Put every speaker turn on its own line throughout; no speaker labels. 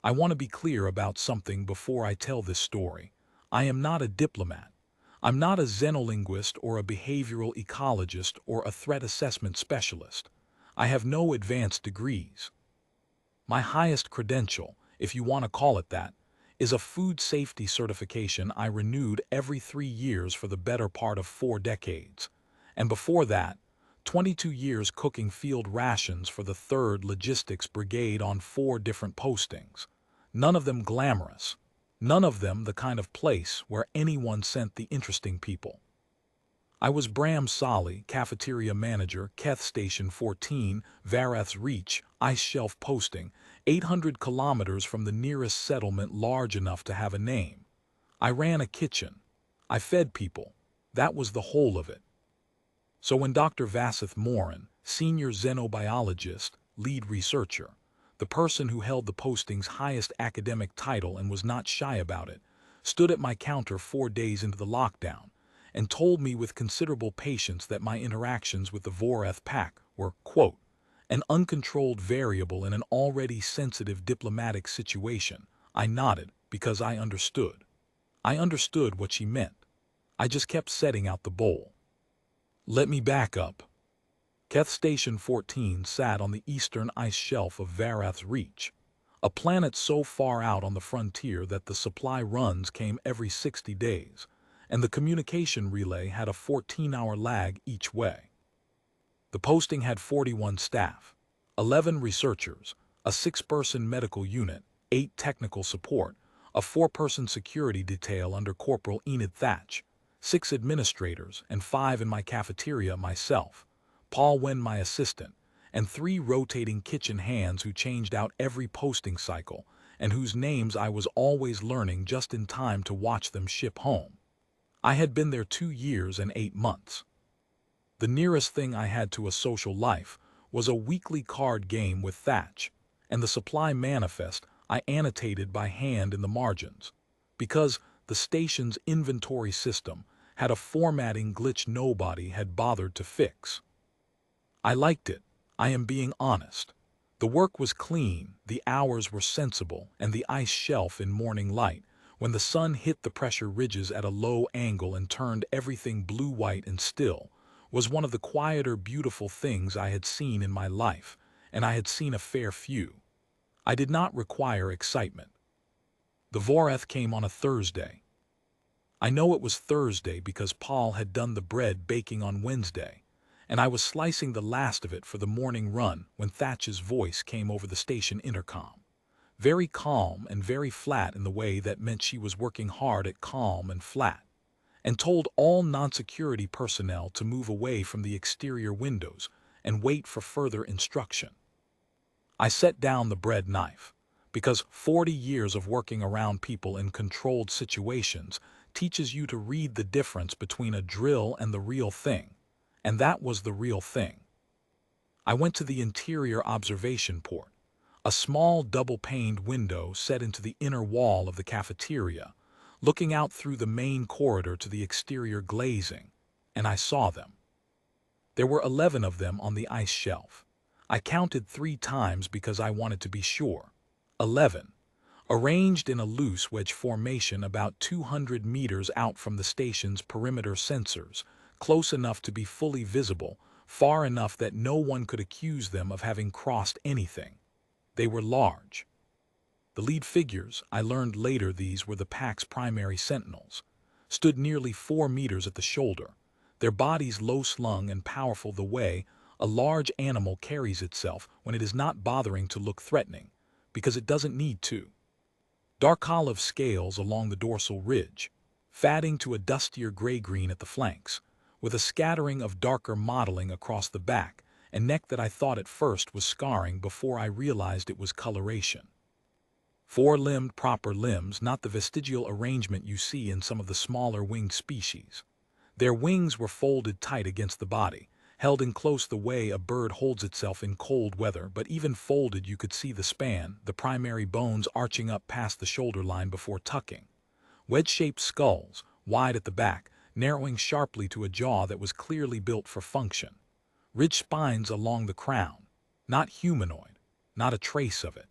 I want to be clear about something before I tell this story. I am not a diplomat. I'm not a xenolinguist or a behavioral ecologist or a threat assessment specialist. I have no advanced degrees. My highest credential, if you want to call it that, is a food safety certification I renewed every 3 years for the better part of 4 decades. And before that, 22 years cooking field rations for the 3rd Logistics Brigade on 4 different postings. None of them glamorous. None of them the kind of place where anyone sent the interesting people. I was Bram Solly, cafeteria manager, Keth Station 14, Vareth's Reach, ice shelf posting, 800 kilometers from the nearest settlement large enough to have a name. I ran a kitchen. I fed people. That was the whole of it. So when Dr. Vasith Moran, senior xenobiologist, lead researcher, the person who held the posting's highest academic title and was not shy about it, stood at my counter 4 days into the lockdown, and told me with considerable patience that my interactions with the Voreth pack were, quote, an uncontrolled variable in an already sensitive diplomatic situation, I nodded because I understood. I understood what she meant. I just kept setting out the bowl. Let me back up. Keth Station 14 sat on the eastern ice shelf of Vareth's Reach, a planet so far out on the frontier that the supply runs came every 60 days, and the communication relay had a 14-hour lag each way. The posting had 41 staff, 11 researchers, a 6-person medical unit, 8 technical support, a 4-person security detail under Corporal Enid Thatch, 6 administrators, and 5 in my cafeteria myself, Paul Wen my assistant, and 3 rotating kitchen hands who changed out every posting cycle, and whose names I was always learning just in time to watch them ship home. I had been there 2 years and 8 months. The nearest thing I had to a social life was a weekly card game with Thatch, and the supply manifest I annotated by hand in the margins, because the station's inventory system had a formatting glitch nobody had bothered to fix. I liked it, I am being honest. The work was clean, the hours were sensible, and the ice shelf in morning light, when the sun hit the pressure ridges at a low angle and turned everything blue-white and still, was one of the quieter, beautiful things I had seen in my life, and I had seen a fair few. I did not require excitement. The Voreth came on a Thursday. I know it was Thursday because Paul had done the bread baking on Wednesday, and I was slicing the last of it for the morning run when Thatch's voice came over the station intercom. Very calm and very flat in the way that meant she was working hard at calm and flat, and told all non-security personnel to move away from the exterior windows and wait for further instruction. I set down the bread knife, because 40 years of working around people in controlled situations teaches you to read the difference between a drill and the real thing, and that was the real thing. I went to the interior observation port, a small double-paned window set into the inner wall of the cafeteria, looking out through the main corridor to the exterior glazing, and I saw them. There were 11 of them on the ice shelf. I counted 3 times because I wanted to be sure. 11, arranged in a loose wedge formation about 200 meters out from the station's perimeter sensors, close enough to be fully visible, far enough that no one could accuse them of having crossed anything. They were large. The lead figures, I learned later these were the pack's primary sentinels, stood nearly 4 meters at the shoulder, their bodies low-slung and powerful the way a large animal carries itself when it is not bothering to look threatening, because it doesn't need to. Dark olive scales along the dorsal ridge, fatting to a dustier gray-green at the flanks, with a scattering of darker mottling across the back and neck that I thought at first was scarring before I realized it was coloration. 4-limbed proper limbs, not the vestigial arrangement you see in some of the smaller winged species. Their wings were folded tight against the body, held in close the way a bird holds itself in cold weather, but even folded you could see the span, the primary bones arching up past the shoulder line before tucking. Wedge-shaped skulls, wide at the back, narrowing sharply to a jaw that was clearly built for function. Ridged spines along the crown, not humanoid, not a trace of it.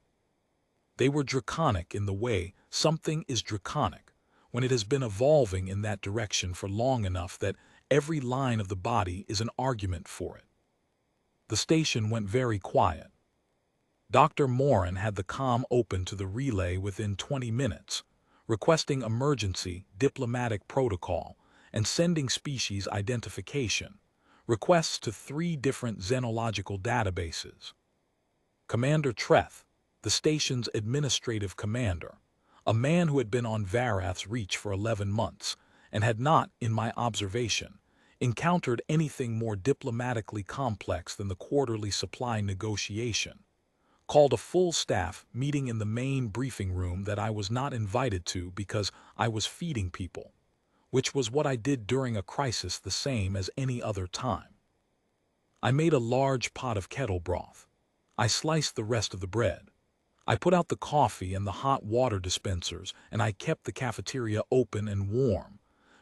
They were draconic in the way something is draconic when it has been evolving in that direction for long enough that every line of the body is an argument for it. The station went very quiet. Dr. Morin had the comm open to the relay within 20 minutes, requesting emergency diplomatic protocol and sending species identification, requests to 3 different xenological databases. Commander Treth, the station's administrative commander, a man who had been on Varath's reach for 11 months and had not, in my observation, encountered anything more diplomatically complex than the quarterly supply negotiation, called a full staff meeting in the main briefing room that I was not invited to because I was feeding people, which was what I did during a crisis the same as any other time. I made a large pot of kettle broth. I sliced the rest of the bread. I put out the coffee and the hot water dispensers, and I kept the cafeteria open and warm,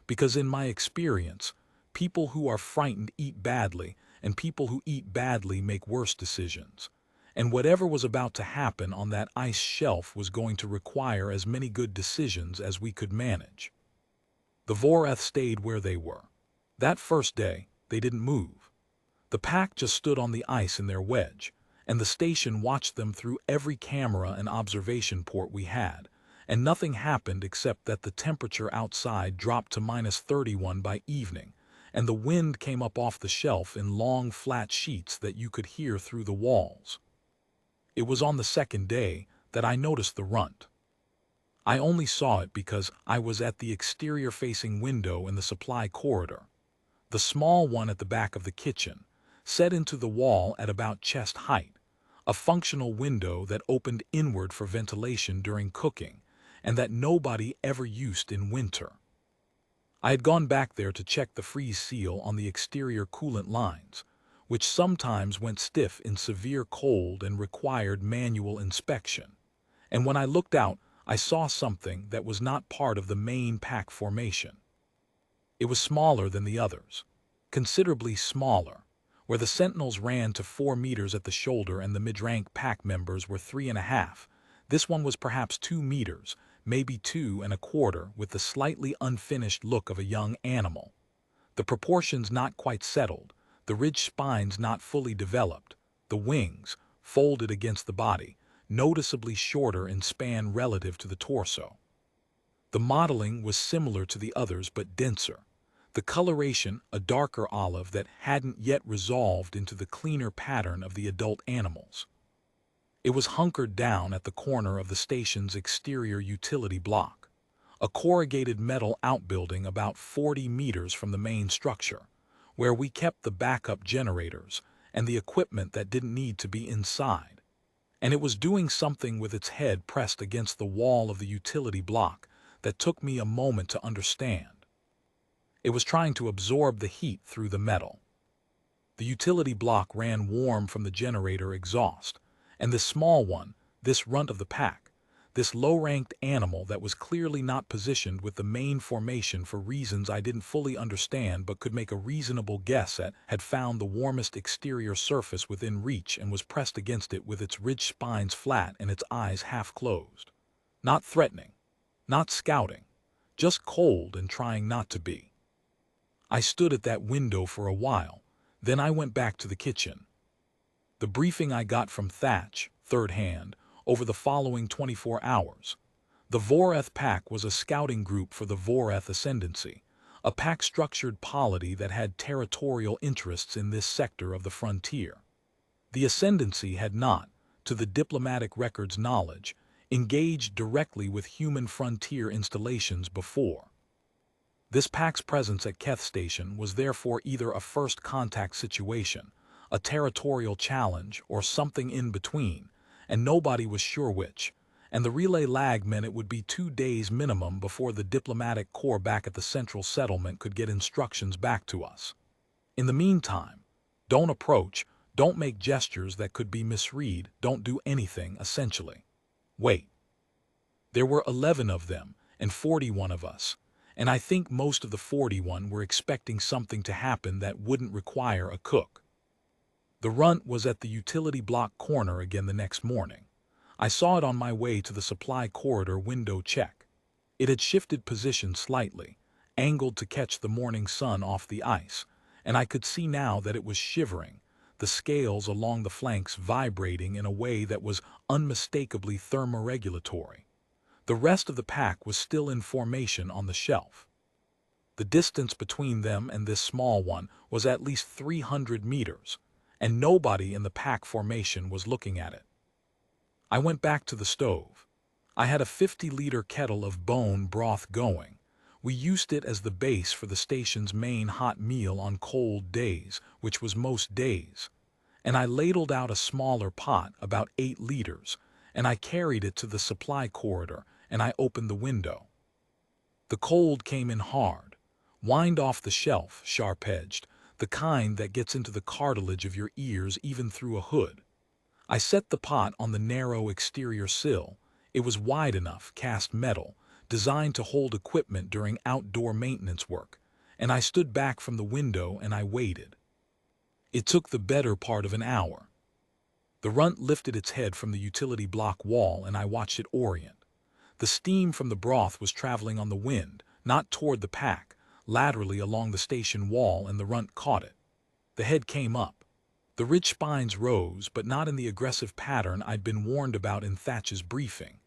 because in my experience, people who are frightened eat badly, and people who eat badly make worse decisions. And whatever was about to happen on that ice shelf was going to require as many good decisions as we could manage. The Voreth stayed where they were. That first day, they didn't move. The pack just stood on the ice in their wedge, and the station watched them through every camera and observation port we had, and nothing happened except that the temperature outside dropped to -31 by evening, and the wind came up off the shelf in long flat sheets that you could hear through the walls. It was on the second day that I noticed the runt. I only saw it because I was at the exterior-facing window in the supply corridor, the small one at the back of the kitchen, set into the wall at about chest height, a functional window that opened inward for ventilation during cooking, and that nobody ever used in winter. I had gone back there to check the freeze seal on the exterior coolant lines, which sometimes went stiff in severe cold and required manual inspection, and when I looked out, I saw something that was not part of the main pack formation. It was smaller than the others, considerably smaller, where the sentinels ran to 4 meters at the shoulder and the mid-rank pack members were 3.5. This one was perhaps 2 meters, maybe 2.25, with the slightly unfinished look of a young animal. The proportions not quite settled, the ridged spines not fully developed, the wings, folded against the body, noticeably shorter in span relative to the torso. The modeling was similar to the others but denser, the coloration a darker olive that hadn't yet resolved into the cleaner pattern of the adult animals. It was hunkered down at the corner of the station's exterior utility block, a corrugated metal outbuilding about 40 meters from the main structure, where we kept the backup generators and the equipment that didn't need to be inside. And it was doing something with its head pressed against the wall of the utility block that took me a moment to understand. It was trying to absorb the heat through the metal. The utility block ran warm from the generator exhaust, and this small one, this runt of the pack, this low-ranked animal that was clearly not positioned with the main formation for reasons I didn't fully understand but could make a reasonable guess at, had found the warmest exterior surface within reach and was pressed against it with its ridged spines flat and its eyes half closed. Not threatening, not scouting, just cold and trying not to be. I stood at that window for a while, then I went back to the kitchen. The briefing I got from Thatch, third hand, over the following 24 hours. The Voreth pack was a scouting group for the Voreth Ascendancy, a pack-structured polity that had territorial interests in this sector of the frontier. The Ascendancy had not, to the diplomatic record's knowledge, engaged directly with human frontier installations before. This pack's presence at Keth Station was therefore either a first contact situation, a territorial challenge, or something in between, and nobody was sure which, and the relay lag meant it would be 2 days minimum before the diplomatic corps back at the central settlement could get instructions back to us. In the meantime, don't approach, don't make gestures that could be misread, don't do anything, essentially. Wait. There were 11 of them, and 41 of us, and I think most of the 41 were expecting something to happen that wouldn't require a cook. The runt was at the utility block corner again the next morning. I saw it on my way to the supply corridor window check. It had shifted position slightly, angled to catch the morning sun off the ice, and I could see now that it was shivering, the scales along the flanks vibrating in a way that was unmistakably thermoregulatory. The rest of the pack was still in formation on the shelf. The distance between them and this small one was at least 300 meters, and nobody in the pack formation was looking at it. I went back to the stove. I had a 50-liter kettle of bone broth going. We used it as the base for the station's main hot meal on cold days, which was most days. And I ladled out a smaller pot, about 8 liters, and I carried it to the supply corridor, and I opened the window. The cold came in hard, whined off the shelf, sharp-edged, the kind that gets into the cartilage of your ears even through a hood. I set the pot on the narrow exterior sill. It was wide enough, cast metal, designed to hold equipment during outdoor maintenance work, and I stood back from the window and I waited. It took the better part of an hour. The runt lifted its head from the utility block wall and I watched it orient. The steam from the broth was traveling on the wind, not toward the pack, laterally along the station wall, and the runt caught it. The head came up. The ridge spines rose, but not in the aggressive pattern I'd been warned about in Thatch's briefing.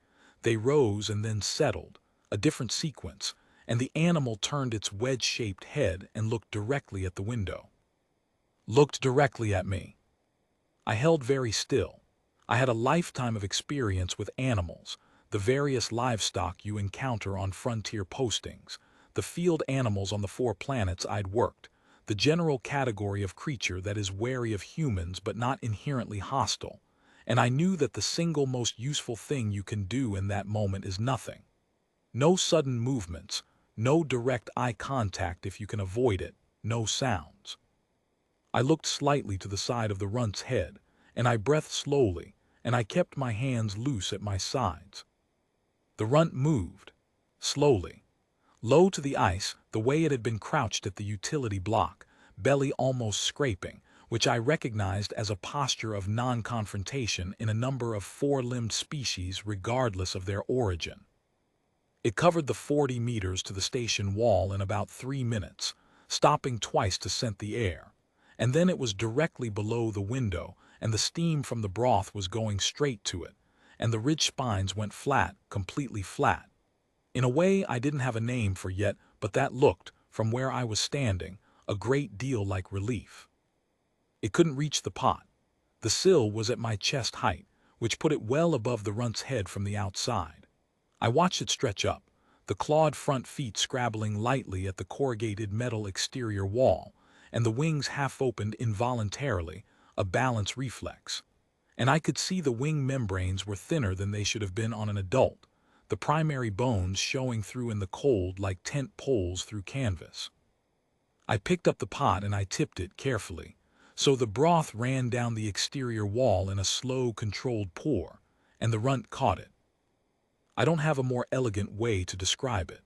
They rose and then settled, a different sequence, and the animal turned its wedge-shaped head and looked directly at the window. Looked directly at me. I held very still. I had a lifetime of experience with animals, the various livestock you encounter on frontier postings, the field animals on the 4 planets I'd worked, the general category of creature that is wary of humans but not inherently hostile, and I knew that the single most useful thing you can do in that moment is nothing. No sudden movements, no direct eye contact if you can avoid it, no sounds. I looked slightly to the side of the runt's head, and I breathed slowly, and I kept my hands loose at my sides. The runt moved, slowly, low to the ice, the way it had been crouched at the utility block, belly almost scraping, which I recognized as a posture of non-confrontation in a number of 4-limbed species regardless of their origin. It covered the 40 meters to the station wall in about 3 minutes, stopping twice to scent the air, and then it was directly below the window, and the steam from the broth was going straight to it, and the ridge spines went flat, completely flat. In a way I didn't have a name for yet, but that looked, from where I was standing, a great deal like relief. It couldn't reach the pot. The sill was at my chest height, which put it well above the runt's head from the outside. I watched it stretch up, the clawed front feet scrabbling lightly at the corrugated metal exterior wall, and the wings half opened involuntarily, a balance reflex. And I could see the wing membranes were thinner than they should have been on an adult, the primary bones showing through in the cold like tent poles through canvas. I picked up the pot and I tipped it carefully, so the broth ran down the exterior wall in a slow, controlled pour, and the runt caught it. I don't have a more elegant way to describe it.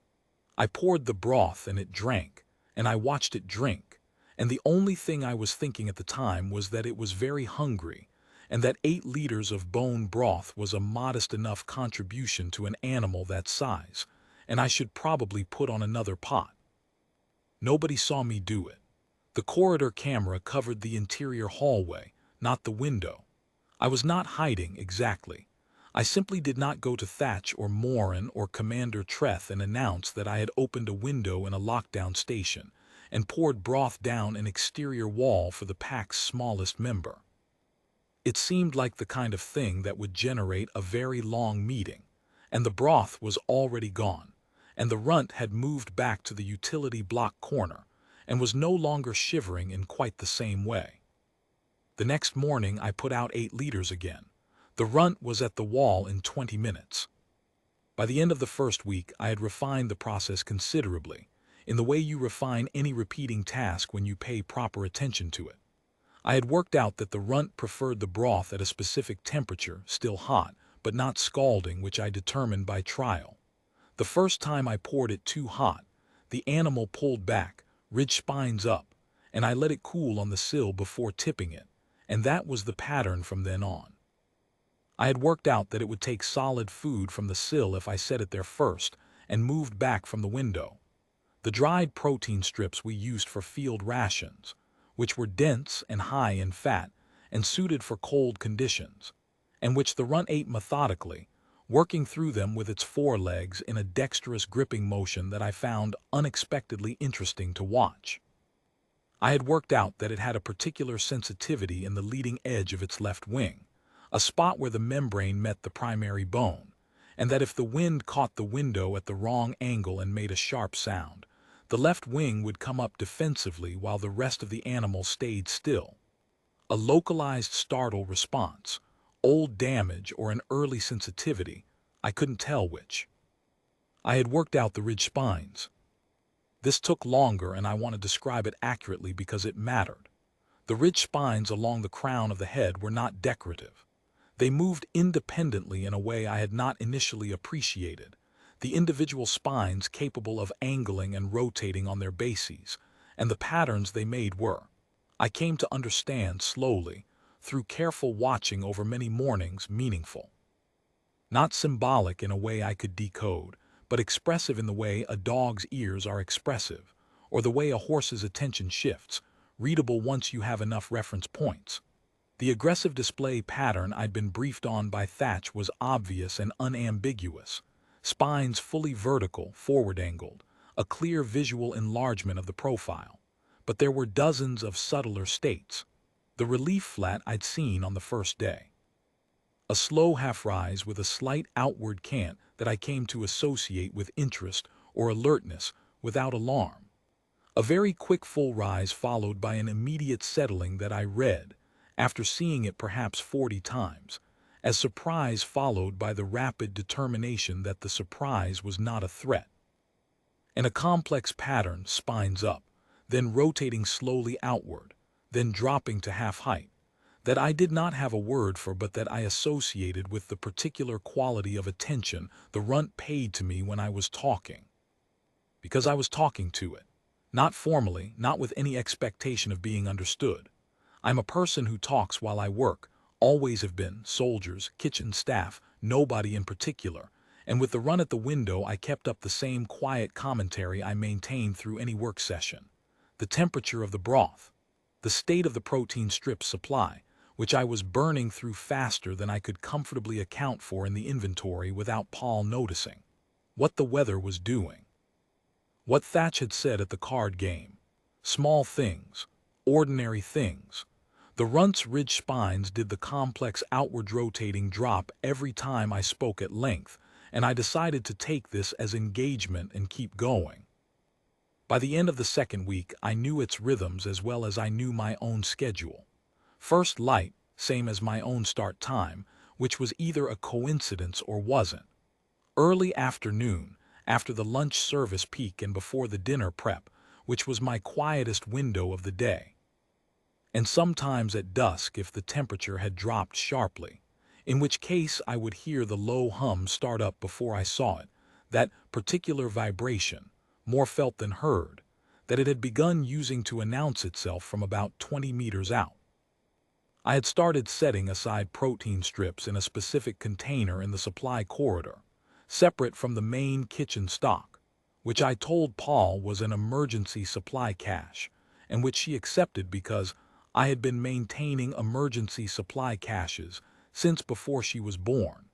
I poured the broth and it drank, and I watched it drink, and the only thing I was thinking at the time was that it was very hungry, and that 8 liters of bone broth was a modest enough contribution to an animal that size, and I should probably put on another pot. Nobody saw me do it. The corridor camera covered the interior hallway, not the window. I was not hiding exactly. I simply did not go to Thatch or Morin or Commander Treth and announce that I had opened a window in a lockdown station and poured broth down an exterior wall for the pack's smallest member. It seemed like the kind of thing that would generate a very long meeting, and the broth was already gone, and the runt had moved back to the utility block corner and was no longer shivering in quite the same way. The next morning I put out 8 liters again. The runt was at the wall in 20 minutes. By the end of the first week I had refined the process considerably, in the way you refine any repeating task when you pay proper attention to it. I had worked out that the runt preferred the broth at a specific temperature, still hot, but not scalding, which I determined by trial. The first time I poured it too hot, the animal pulled back, ridge spines up, and I let it cool on the sill before tipping it, and that was the pattern from then on. I had worked out that it would take solid food from the sill if I set it there first and moved back from the window. The dried protein strips we used for field rations, which were dense and high in fat and suited for cold conditions, and which the runt ate methodically, working through them with its forelegs in a dexterous gripping motion that I found unexpectedly interesting to watch. I had worked out that it had a particular sensitivity in the leading edge of its left wing, a spot where the membrane met the primary bone, and that if the wind caught the window at the wrong angle and made a sharp sound, the left wing would come up defensively while the rest of the animal stayed still. A localized startle response, old damage, or an early sensitivity, I couldn't tell which. I had worked out the ridge spines. This took longer, and I want to describe it accurately because it mattered. The ridge spines along the crown of the head were not decorative. They moved independently in a way I had not initially appreciated, the individual spines capable of angling and rotating on their bases, and the patterns they made were, I came to understand slowly, through careful watching over many mornings, meaningful. Not symbolic in a way I could decode, but expressive in the way a dog's ears are expressive, or the way a horse's attention shifts, readable once you have enough reference points. The aggressive display pattern I'd been briefed on by Thatch was obvious and unambiguous. Spines fully vertical, forward-angled, a clear visual enlargement of the profile. But there were dozens of subtler states. The relief flat I'd seen on the first day. A slow half-rise with a slight outward cant that I came to associate with interest or alertness without alarm. A very quick full rise followed by an immediate settling that I read, after seeing it perhaps 40 times, as surprise followed by the rapid determination that the surprise was not a threat. And a complex pattern, spines up, then rotating slowly outward, then dropping to half-height, that I did not have a word for but that I associated with the particular quality of attention the runt paid to me when I was talking. Because I was talking to it. Not formally, not with any expectation of being understood. I'm a person who talks while I work, always have been, soldiers, kitchen staff, nobody in particular, and with the run at the window I kept up the same quiet commentary I maintained through any work session. The temperature of the broth, the state of the protein strip supply, which I was burning through faster than I could comfortably account for in the inventory without Paul noticing. What the weather was doing. What Thatch had said at the card game. Small things, ordinary things. The runt's ridge spines did the complex outward rotating drop every time I spoke at length, and I decided to take this as engagement and keep going. By the end of the second week, I knew its rhythms as well as I knew my own schedule. First light, same as my own start time, which was either a coincidence or wasn't. Early afternoon, after the lunch service peak and before the dinner prep, which was my quietest window of the day. And sometimes at dusk if the temperature had dropped sharply, in which case I would hear the low hum start up before I saw it, that particular vibration, more felt than heard, that it had begun using to announce itself from about 20 meters out. I had started setting aside protein strips in a specific container in the supply corridor, separate from the main kitchen stock, which I told Paul was an emergency supply cache, and which she accepted because I had been maintaining emergency supply caches since before she was born.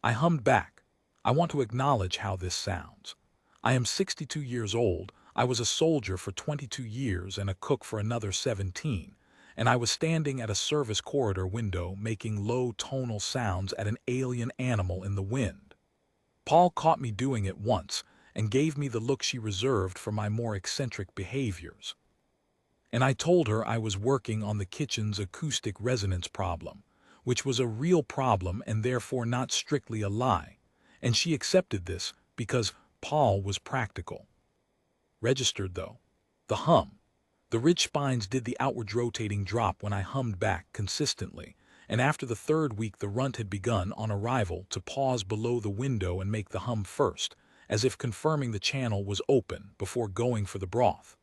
I hummed back. I want to acknowledge how this sounds. I am 62 years old, I was a soldier for 22 years and a cook for another 17, and I was standing at a service corridor window making low tonal sounds at an alien animal in the wind. Paul caught me doing it once and gave me the look she reserved for my more eccentric behaviors. And I told her I was working on the kitchen's acoustic resonance problem, which was a real problem and therefore not strictly a lie, and she accepted this because Paul was practical. Registered though. The hum. The ridge spines did the outward rotating drop when I hummed back consistently, and after the third week the runt had begun on arrival to pause below the window and make the hum first, as if confirming the channel was open before going for the broth.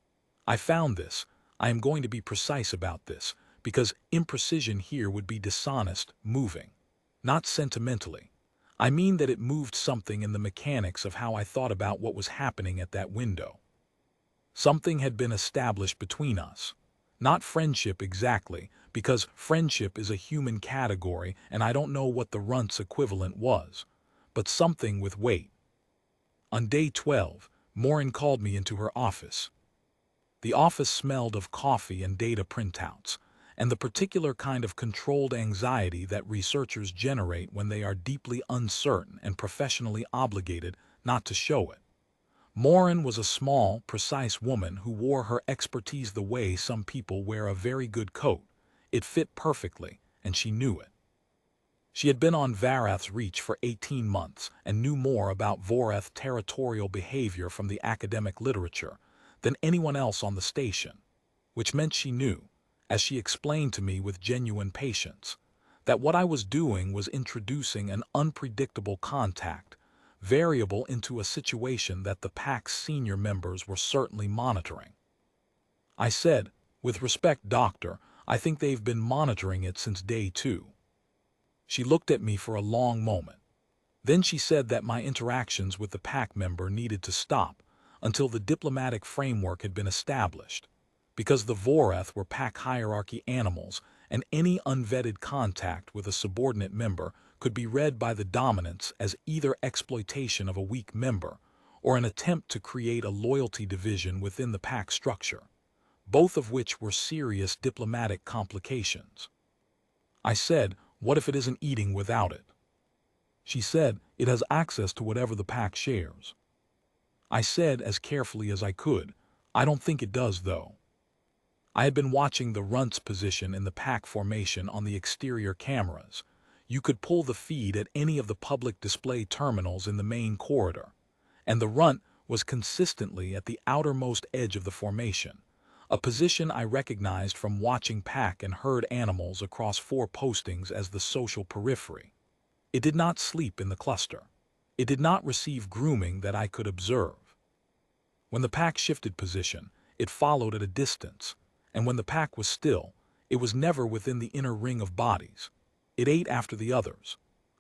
I found this, I am going to be precise about this, because imprecision here would be dishonest, moving. Not sentimentally. I mean that it moved something in the mechanics of how I thought about what was happening at that window. Something had been established between us. Not friendship exactly, because friendship is a human category and I don't know what the runt's equivalent was, but something with weight. On day 12, Morin called me into her office. The office smelled of coffee and data printouts, and the particular kind of controlled anxiety that researchers generate when they are deeply uncertain and professionally obligated not to show it. Morin was a small, precise woman who wore her expertise the way some people wear a very good coat. It fit perfectly, and she knew it. She had been on Varath's Reach for 18 months and knew more about Vorath territorial behavior from the academic literature than anyone else on the station, which meant she knew, as she explained to me with genuine patience, that what I was doing was introducing an unpredictable contact, variable into a situation that the pack's senior members were certainly monitoring. I said, with respect, Doctor, I think they've been monitoring it since day 2. She looked at me for a long moment. Then she said that my interactions with the pack member needed to stop until the diplomatic framework had been established, because the Vorath were pack hierarchy animals and any unvetted contact with a subordinate member could be read by the dominants as either exploitation of a weak member or an attempt to create a loyalty division within the pack structure, both of which were serious diplomatic complications. I said, what if it isn't eating without it? She said, it has access to whatever the pack shares. I said as carefully as I could, I don't think it does though. I had been watching the runt's position in the pack formation on the exterior cameras. You could pull the feed at any of the public display terminals in the main corridor, and the runt was consistently at the outermost edge of the formation, a position I recognized from watching pack and herd animals across 4 postings as the social periphery. It did not sleep in the cluster. It did not receive grooming that I could observe. When the pack shifted position, it followed at a distance, and when the pack was still, it was never within the inner ring of bodies. It ate after the others.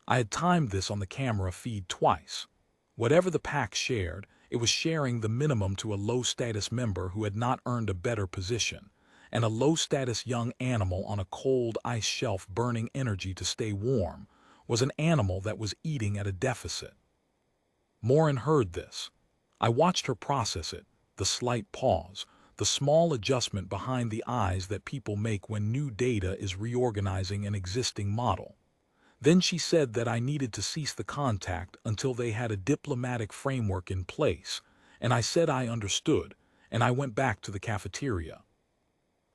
I had timed this on the camera feed twice. Whatever the pack shared, it was sharing the minimum to a low-status member who had not earned a better position, and a low-status young animal on a cold ice shelf burning energy to stay warm was an animal that was eating at a deficit. Morin heard this. I watched her process it, the slight pause, the small adjustment behind the eyes that people make when new data is reorganizing an existing model. Then she said that I needed to cease the contact until they had a diplomatic framework in place, and I said I understood, and I went back to the cafeteria.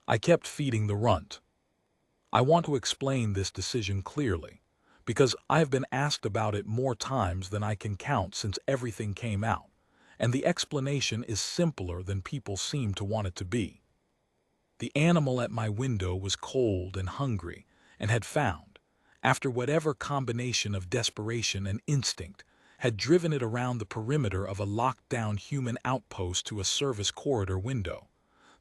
I kept feeding the runt. I want to explain this decision clearly, because I have been asked about it more times than I can count since everything came out, and the explanation is simpler than people seem to want it to be. The animal at my window was cold and hungry, and had found, after whatever combination of desperation and instinct had driven it around the perimeter of a locked-down human outpost to a service corridor window,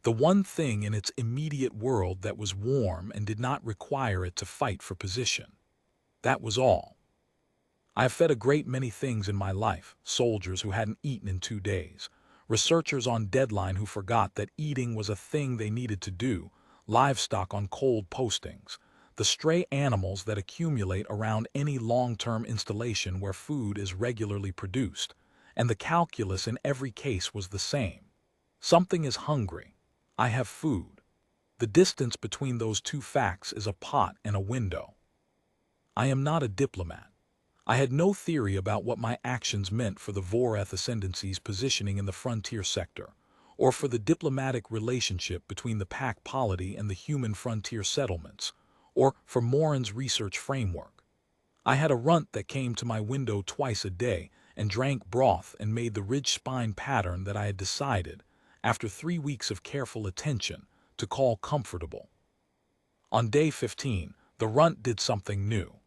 the one thing in its immediate world that was warm and did not require it to fight for position. That was all. I have fed a great many things in my life, soldiers who hadn't eaten in 2 days, researchers on deadline who forgot that eating was a thing they needed to do, livestock on cold postings, the stray animals that accumulate around any long-term installation where food is regularly produced, and the calculus in every case was the same. Something is hungry. I have food. The distance between those 2 facts is a pot and a window. I am not a diplomat. I had no theory about what my actions meant for the Vorath Ascendancy's positioning in the frontier sector, or for the diplomatic relationship between the pack polity and the human frontier settlements, or for Morin's research framework. I had a runt that came to my window twice a day and drank broth and made the ridge spine pattern that I had decided, after 3 weeks of careful attention, to call comfortable. On day 15, the runt did something new.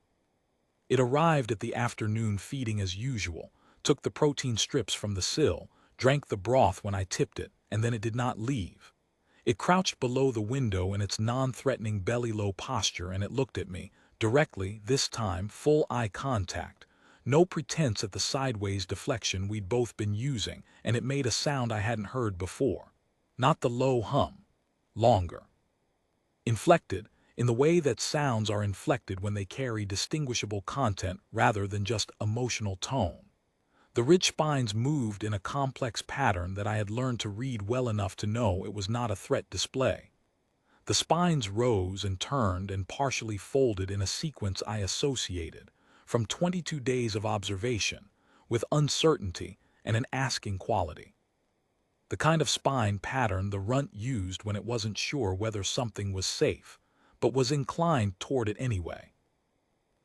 It arrived at the afternoon feeding as usual, took the protein strips from the sill, drank the broth when I tipped it, and then it did not leave. It crouched below the window in its non-threatening belly-low posture and it looked at me, Directly, this time, full eye contact. No pretense at the sideways deflection we'd both been using, and it made a sound I hadn't heard before. Not the low hum. Longer. Inflected, in the way that sounds are inflected when they carry distinguishable content rather than just emotional tone. The ridge spines moved in a complex pattern that I had learned to read well enough to know it was not a threat display. The spines rose and turned and partially folded in a sequence I associated, from 22 days of observation, with uncertainty and an asking quality. The kind of spine pattern the runt used when it wasn't sure whether something was safe, but was inclined toward it anyway.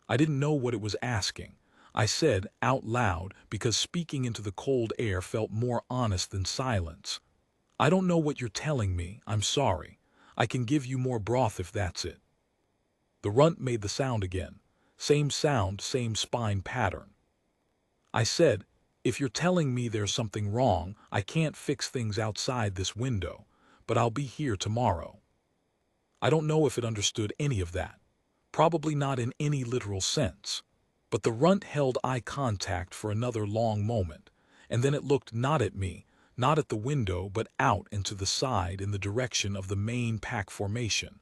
I didn't know what it was asking. I said out loud because speaking into the cold air felt more honest than silence. I don't know what you're telling me, I'm sorry. I can give you more broth if that's it. The runt made the sound again. Same sound, same spine pattern. I said, if you're telling me there's something wrong, I can't fix things outside this window, but I'll be here tomorrow. I don't know if it understood any of that. Probably not in any literal sense. But the runt held eye contact for another long moment, and then it looked not at me, not at the window, but out and to the side in the direction of the main pack formation.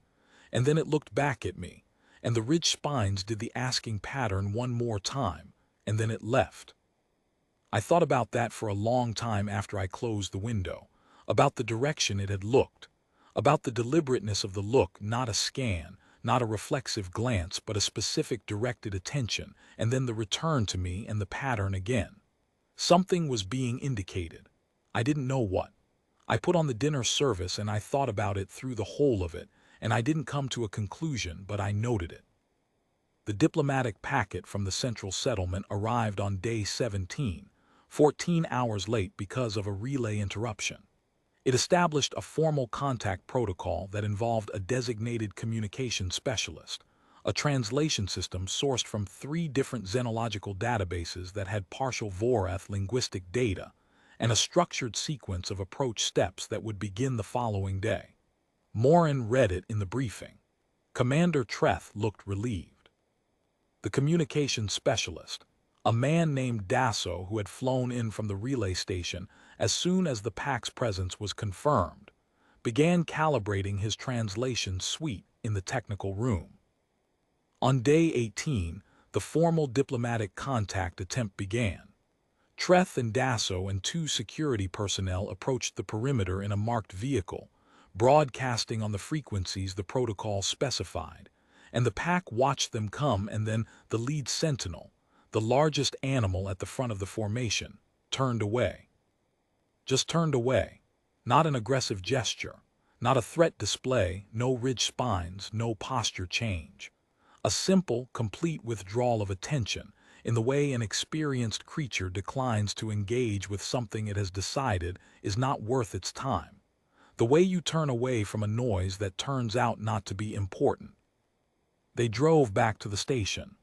And then it looked back at me, and the ridge spines did the asking pattern one more time, and then it left. I thought about that for a long time after I closed the window, about the direction it had looked, about the deliberateness of the look, not a scan, not a reflexive glance, but a specific directed attention, and then the return to me and the pattern again. Something was being indicated. I didn't know what. I put on the dinner service and I thought about it through the whole of it, and I didn't come to a conclusion, but I noted it. The diplomatic packet from the central settlement arrived on day 17, 14 hours late because of a relay interruption. It established a formal contact protocol that involved a designated communication specialist, a translation system sourced from 3 different xenological databases that had partial Vorath linguistic data, and a structured sequence of approach steps that would begin the following day. Morin read it in the briefing. Commander Keth looked relieved. The communication specialist, a man named Dasso who had flown in from the relay station as soon as the pack's presence was confirmed, began calibrating his translation suite in the technical room. On day 18, the formal diplomatic contact attempt began. Keth and Dasso and 2 security personnel approached the perimeter in a marked vehicle, broadcasting on the frequencies the protocol specified, and the pack watched them come, and then the lead sentinel, the largest animal at the front of the formation, turned away. Just turned away. Not an aggressive gesture, not a threat display, no ridge spines, no posture change. A simple, complete withdrawal of attention, in the way an experienced creature declines to engage with something it has decided is not worth its time. The way you turn away from a noise that turns out not to be important. They drove back to the station.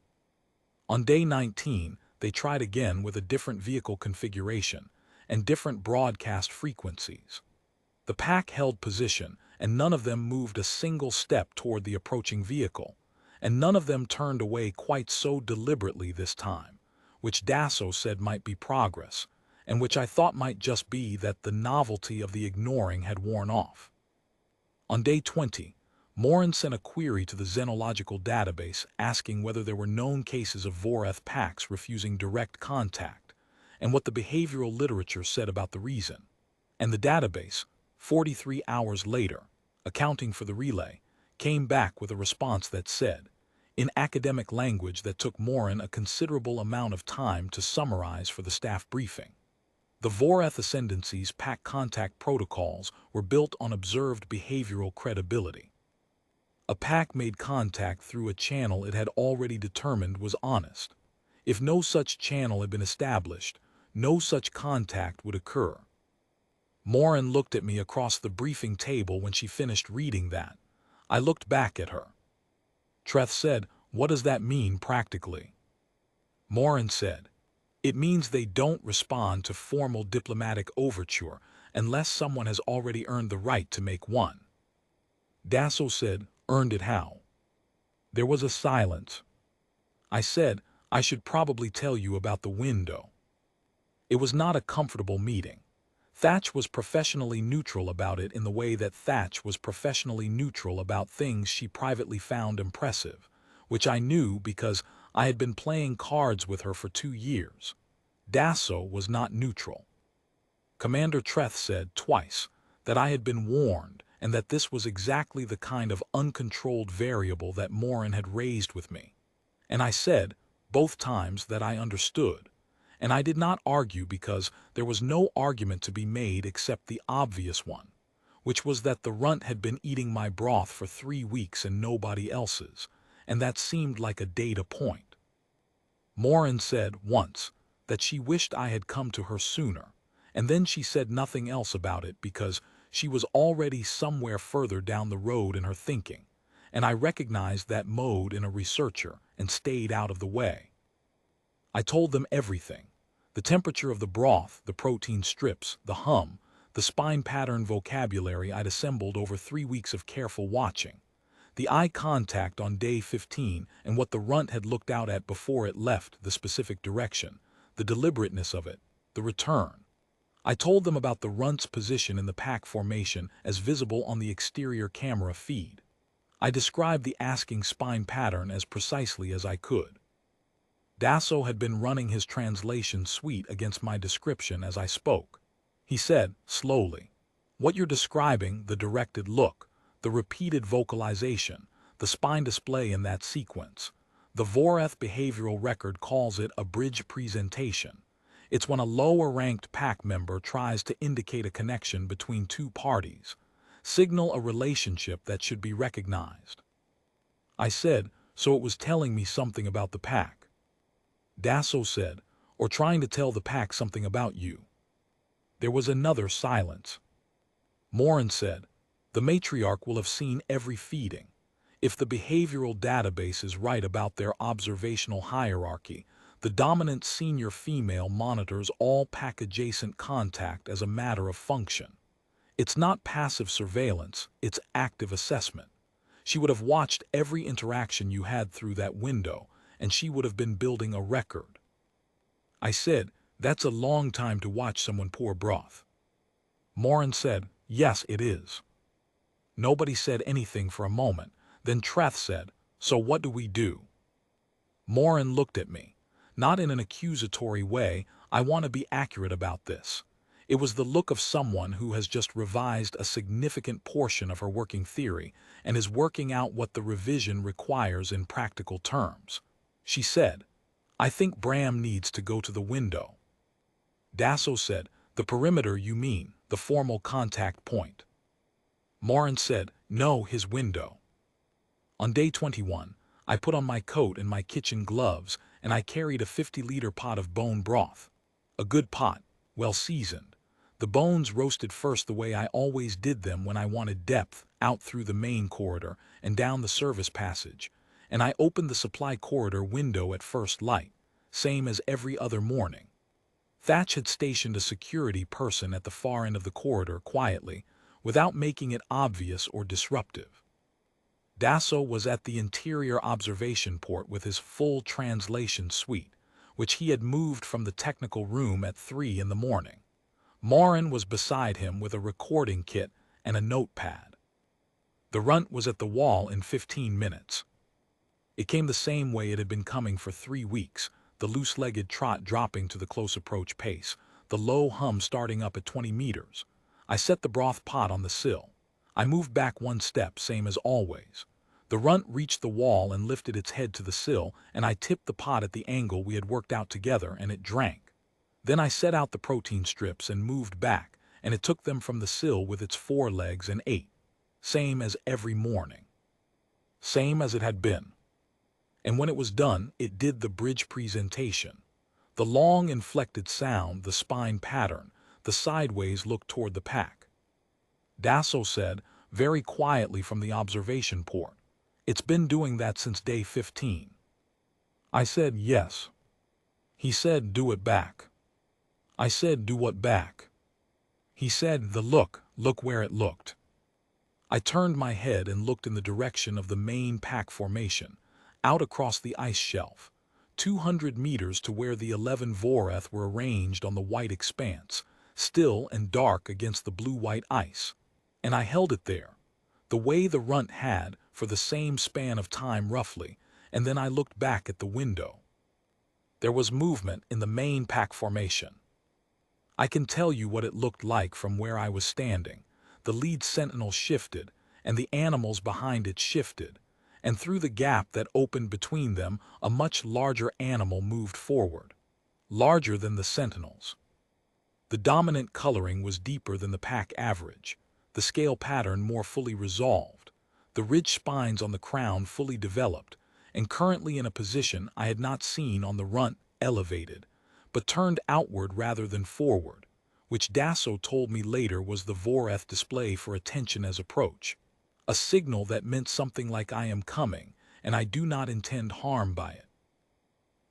On day 19, they tried again with a different vehicle configuration and different broadcast frequencies. The pack held position, and none of them moved a single step toward the approaching vehicle, and none of them turned away quite so deliberately this time, which Dasso said might be progress, and which I thought might just be that the novelty of the ignoring had worn off. On day 20, Morin sent a query to the xenological database asking whether there were known cases of Vorath packs refusing direct contact, and what the behavioral literature said about the reason. And the database, 43 hours later, accounting for the relay, came back with a response that said, in academic language that took Morin a considerable amount of time to summarize for the staff briefing. The Vorath Ascendancy's pack contact protocols were built on observed behavioral credibility. A pack made contact through a channel it had already determined was honest. If no such channel had been established, no such contact would occur. Morin looked at me across the briefing table when she finished reading that. I looked back at her. Keth said, "What does that mean practically?" Morin said, "It means they don't respond to formal diplomatic overture unless someone has already earned the right to make one." Dasso said, "Earned it how?" There was a silence. I said, I should probably tell you about the window. It was not a comfortable meeting. Thatch was professionally neutral about it in the way that Thatch was professionally neutral about things she privately found impressive, which I knew because I had been playing cards with her for 2 years. Dasso was not neutral. Commander Treth said twice that I had been warned and that this was exactly the kind of uncontrolled variable that Morin had raised with me. And I said, both times, that I understood. And I did not argue because there was no argument to be made except the obvious one, which was that the runt had been eating my broth for 3 weeks and nobody else's, and that seemed like a data point. Morin said once that she wished I had come to her sooner, and then she said nothing else about it because she was already somewhere further down the road in her thinking, and I recognized that mode in a researcher and stayed out of the way. I told them everything: the temperature of the broth, the protein strips, the hum, the spine pattern vocabulary I'd assembled over 3 weeks of careful watching, the eye contact on day 15 and what the runt had looked out at before it left the specific direction, the deliberateness of it, the return. I told them about the runt's position in the pack formation as visible on the exterior camera feed. I described the asking spine pattern as precisely as I could. Dasso had been running his translation suite against my description as I spoke. He said, slowly, "What you're describing, the directed look, the repeated vocalization, the spine display in that sequence, the Voreth behavioral record calls it a bridge presentation. It's when a lower-ranked pack member tries to indicate a connection between 2 parties, signal a relationship that should be recognized." I said, "So it was telling me something about the pack." Dasso said, "Or trying to tell the pack something about you." There was another silence. Morin said, "The Matriarch will have seen every feeding. If the behavioral database is right about their observational hierarchy, the dominant senior female monitors all pack-adjacent contact as a matter of function. It's not passive surveillance, it's active assessment. She would have watched every interaction you had through that window, and she would have been building a record." I said, "That's a long time to watch someone pour broth." Morin said, "Yes, it is." Nobody said anything for a moment. Then Treth said, "So what do we do?" Morin looked at me. Not in an accusatory way, I want to be accurate about this. It was the look of someone who has just revised a significant portion of her working theory and is working out what the revision requires in practical terms. She said, "I think Bram needs to go to the window." Dasso said, "The perimeter, you mean, the formal contact point." Morin said, "No, his window." On day 21, I put on my coat and my kitchen gloves, and I carried a 50-liter pot of bone broth. A good pot, well seasoned. The bones roasted first the way I always did them when I wanted depth, out through the main corridor and down the service passage, and I opened the supply corridor window at first light, same as every other morning. Thatch had stationed a security person at the far end of the corridor quietly, without making it obvious or disruptive. Dasso was at the interior observation port with his full translation suite, which he had moved from the technical room at 3 in the morning. Morin was beside him with a recording kit and a notepad. The runt was at the wall in 15 minutes. It came the same way it had been coming for 3 weeks, the loose-legged trot dropping to the close approach pace, the low hum starting up at 20 meters. I set the broth pot on the sill. I moved back 1 step, same as always. The runt reached the wall and lifted its head to the sill, and I tipped the pot at the angle we had worked out together, and it drank. Then I set out the protein strips and moved back, and it took them from the sill with its 4 legs and ate. Same as every morning. Same as it had been. And when it was done, it did the bridge presentation. The long inflected sound, the spine pattern, the sideways look toward the pack. Dasso said, very quietly from the observation port, "It's been doing that since day 15. I said, "Yes." He said, "Do it back." I said, "Do what back?" He said, look where it looked." I turned my head and looked in the direction of the main pack formation, out across the ice shelf, 200 meters to where the 11 Voreth were arranged on the white expanse, still and dark against the blue-white ice. And I held it there, the way the runt had, for the same span of time roughly, and then I looked back at the window. There was movement in the main pack formation. I can tell you what it looked like from where I was standing. The lead sentinel shifted, and the animals behind it shifted, and through the gap that opened between them, a much larger animal moved forward, larger than the sentinels. The dominant coloring was deeper than the pack average, the scale pattern more fully resolved, the ridge spines on the crown fully developed, and currently in a position I had not seen on the runt, elevated, but turned outward rather than forward, which Dasso told me later was the Voreth display for attention as approach, a signal that meant something like I am coming, and I do not intend harm by it.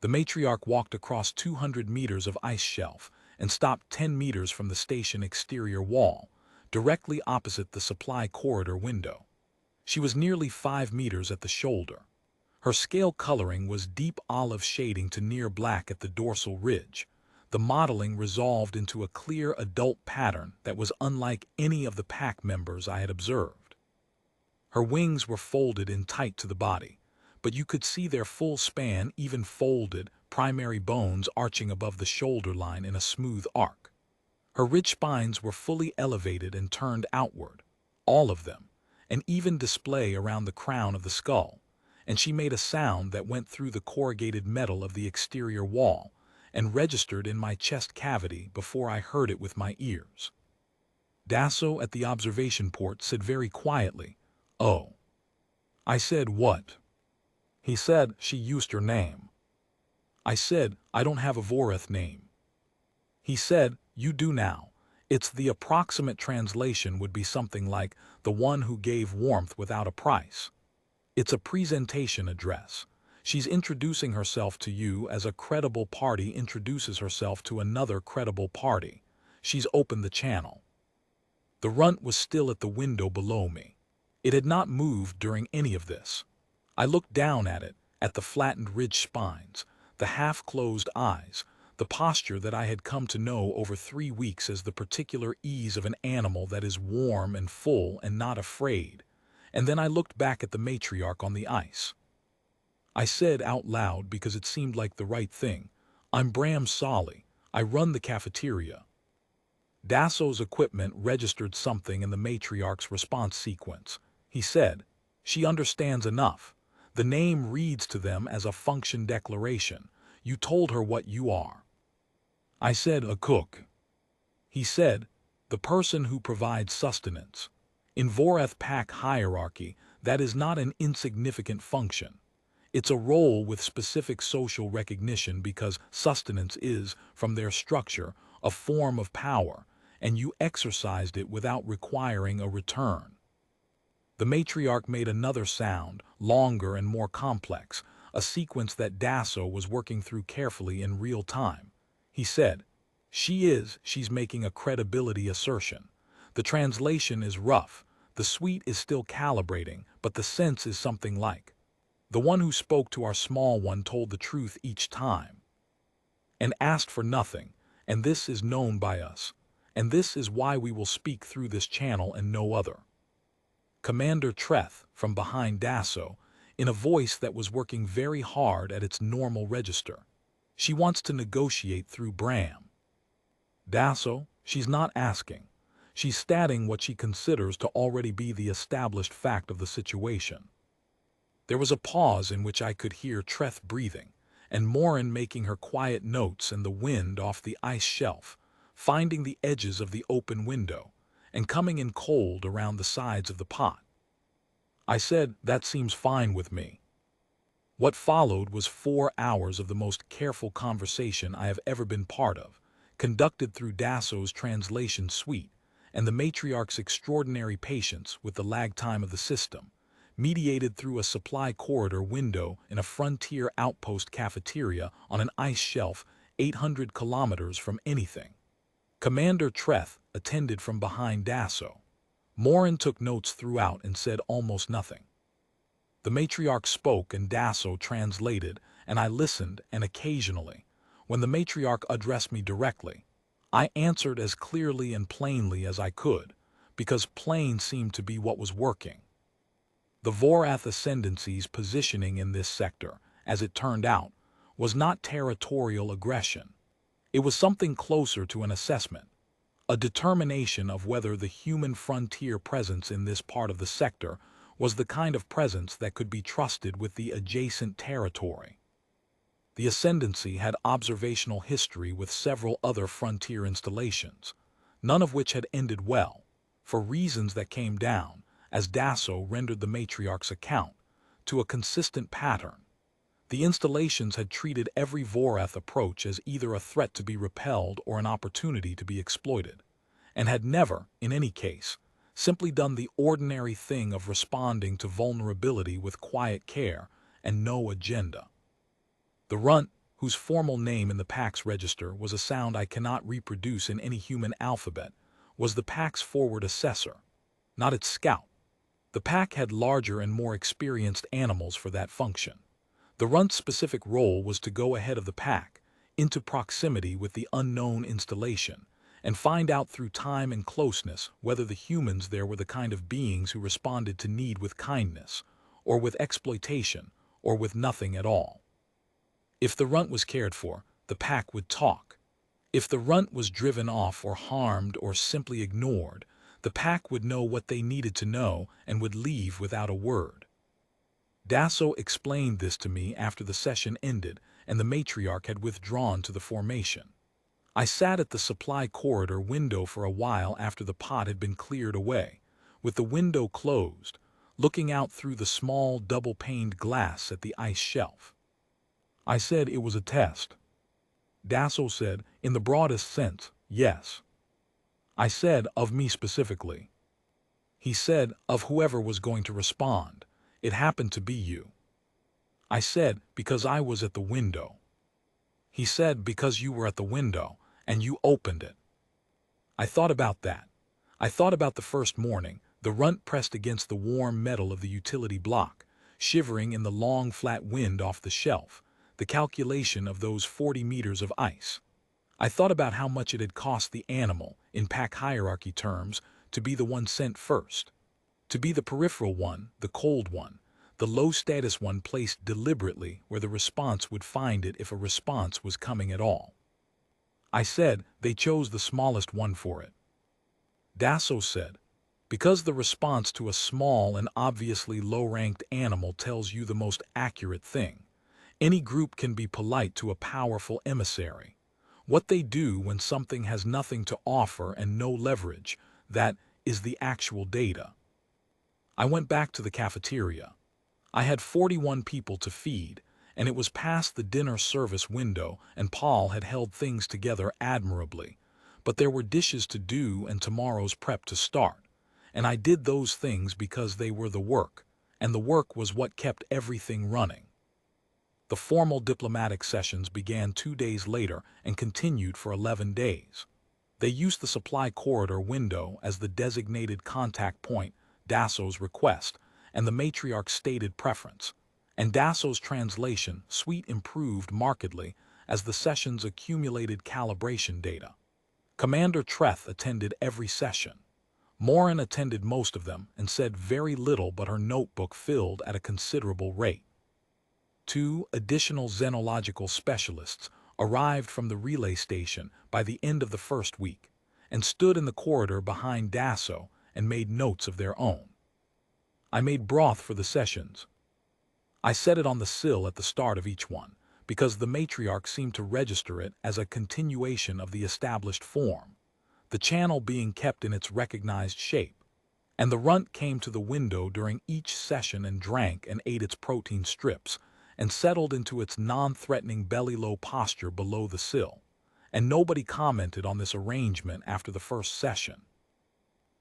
The matriarch walked across 200 meters of ice shelf and stopped 10 meters from the station exterior wall, directly opposite the supply corridor window. She was nearly 5 meters at the shoulder. Her scale coloring was deep olive shading to near black at the dorsal ridge. The modeling resolved into a clear adult pattern that was unlike any of the pack members I had observed. Her wings were folded in tight to the body, but you could see their full span, even folded, primary bones arching above the shoulder line in a smooth arc. Her ridge spines were fully elevated and turned outward, all of them, an even display around the crown of the skull, and she made a sound that went through the corrugated metal of the exterior wall and registered in my chest cavity before I heard it with my ears. Dasso at the observation port said very quietly, "Oh." I said, "What?" He said, "She used your name." I said, "I don't have a Voreth name." He said, "You do now. It's the approximate translation would be something like the one who gave warmth without a price. It's a presentation address. She's introducing herself to you as a credible party introduces herself to another credible party. She's opened the channel." The runt was still at the window below me. It had not moved during any of this. I looked down at it, at the flattened ridge spines, the half-closed eyes, the posture that I had come to know over 3 weeks as the particular ease of an animal that is warm and full and not afraid, and then I looked back at the matriarch on the ice. I said out loud because it seemed like the right thing, "I'm Bram Solly. I run the cafeteria." Dasso's equipment registered something in the matriarch's response sequence. He said, "She understands enough. The name reads to them as a function declaration. You told her what you are." I said, "A cook." He said, "The person who provides sustenance. In Voreth pack hierarchy, that is not an insignificant function. It's a role with specific social recognition because sustenance is, from their structure, a form of power, and you exercised it without requiring a return." The matriarch made another sound, longer and more complex, a sequence that Dasso was working through carefully in real time. He said, She's making a credibility assertion. The translation is rough, the suite is still calibrating, but the sense is something like, the one who spoke to our small one told the truth each time, and asked for nothing, and this is known by us, and this is why we will speak through this channel and no other." Commander Keth, from behind Dasso, in a voice that was working very hard at its normal register. "She wants to negotiate through Bram." Dasso, she's not asking. She's stating what she considers to already be the established fact of the situation. There was a pause in which I could hear Keth breathing, and Morin making her quiet notes and the wind off the ice shelf, finding the edges of the open window, and coming in cold around the sides of the pot. I said, "That seems fine with me." What followed was 4 hours of the most careful conversation I have ever been part of, conducted through Dasso's translation suite, and the matriarch's extraordinary patience with the lag time of the system, mediated through a supply corridor window in a frontier outpost cafeteria on an ice shelf 800 kilometers from anything. Commander Keth attended from behind Dasso. Morin took notes throughout and said almost nothing. The matriarch spoke and Dasso translated, and I listened, and occasionally, when the matriarch addressed me directly, I answered as clearly and plainly as I could, because plain seemed to be what was working. The Vorath ascendancy's positioning in this sector, as it turned out, was not territorial aggression. It was something closer to an assessment, a determination of whether the human frontier presence in this part of the sector was the kind of presence that could be trusted with the adjacent territory. The ascendancy had observational history with several other frontier installations, none of which had ended well, for reasons that came down, as Dasso rendered the matriarch's account, to a consistent pattern. The installations had treated every Vorath approach as either a threat to be repelled or an opportunity to be exploited, and had never, in any case, simply done the ordinary thing of responding to vulnerability with quiet care and no agenda. The runt, whose formal name in the pack's register was a sound I cannot reproduce in any human alphabet, was the pack's forward assessor, not its scout. The pack had larger and more experienced animals for that function. The runt's specific role was to go ahead of the pack, into proximity with the unknown installation, and find out through time and closeness whether the humans there were the kind of beings who responded to need with kindness, or with exploitation, or with nothing at all. If the runt was cared for, the pack would talk. If the runt was driven off or harmed or simply ignored, the pack would know what they needed to know and would leave without a word. Dasso explained this to me after the session ended and the matriarch had withdrawn to the formation. I sat at the supply corridor window for a while after the pot had been cleared away, with the window closed, looking out through the small double-paned glass at the ice shelf. I said it was a test. Dasso said, in the broadest sense, yes. I said, of me specifically. He said, of whoever was going to respond. It happened to be you. I said, because I was at the window. He said, because you were at the window, and you opened it. I thought about that. I thought about the first morning, the runt pressed against the warm metal of the utility block, shivering in the long flat wind off the shelf, the calculation of those 40 meters of ice. I thought about how much it had cost the animal, in pack hierarchy terms, to be the one sent first. To be the peripheral one, the cold one, the low-status one placed deliberately where the response would find it if a response was coming at all. I said, they chose the smallest one for it. Dasso said, because the response to a small and obviously low-ranked animal tells you the most accurate thing. Any group can be polite to a powerful emissary. What they do when something has nothing to offer and no leverage, that is the actual data. I went back to the cafeteria. I had 41 people to feed, and it was past the dinner service window, and Paul had held things together admirably. But there were dishes to do and tomorrow's prep to start, and I did those things because they were the work, and the work was what kept everything running. The formal diplomatic sessions began 2 days later and continued for 11 days. They used the supply corridor window as the designated contact point, Dasso's request, and the matriarch's stated preference, and Dasso's translation suite improved markedly as the sessions accumulated calibration data. Commander Keth attended every session. Morin attended most of them and said very little, but her notebook filled at a considerable rate. 2 additional xenological specialists arrived from the relay station by the end of the first week and stood in the corridor behind Dasso and made notes of their own. I made broth for the sessions. I set it on the sill at the start of each one, because the matriarch seemed to register it as a continuation of the established form, the channel being kept in its recognized shape, and the runt came to the window during each session and drank and ate its protein strips, and settled into its non-threatening belly-low posture below the sill, and nobody commented on this arrangement after the first session,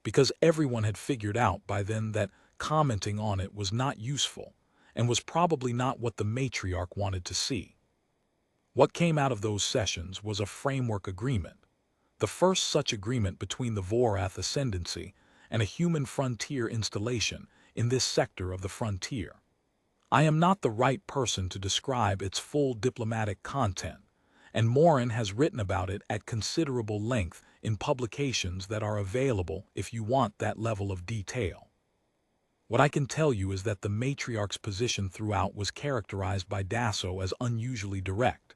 because everyone had figured out by then that commenting on it was not useful, and was probably not what the matriarch wanted to see. What came out of those sessions was a framework agreement, the first such agreement between the Vorath ascendancy and a human frontier installation in this sector of the frontier. I am not the right person to describe its full diplomatic content, and Morin has written about it at considerable length in publications that are available if you want that level of detail. What I can tell you is that the matriarch's position throughout was characterized by Dasso as unusually direct.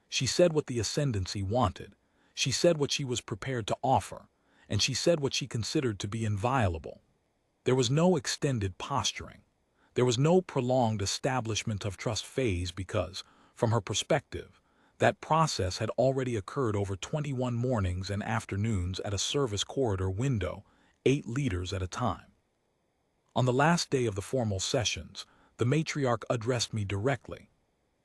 She said what the ascendancy wanted, she said what she was prepared to offer, and she said what she considered to be inviolable. There was no extended posturing. There was no prolonged establishment of trust phase because, from her perspective, that process had already occurred over 21 mornings and afternoons at a service corridor window, 8 liters at a time. On the last day of the formal sessions, the matriarch addressed me directly.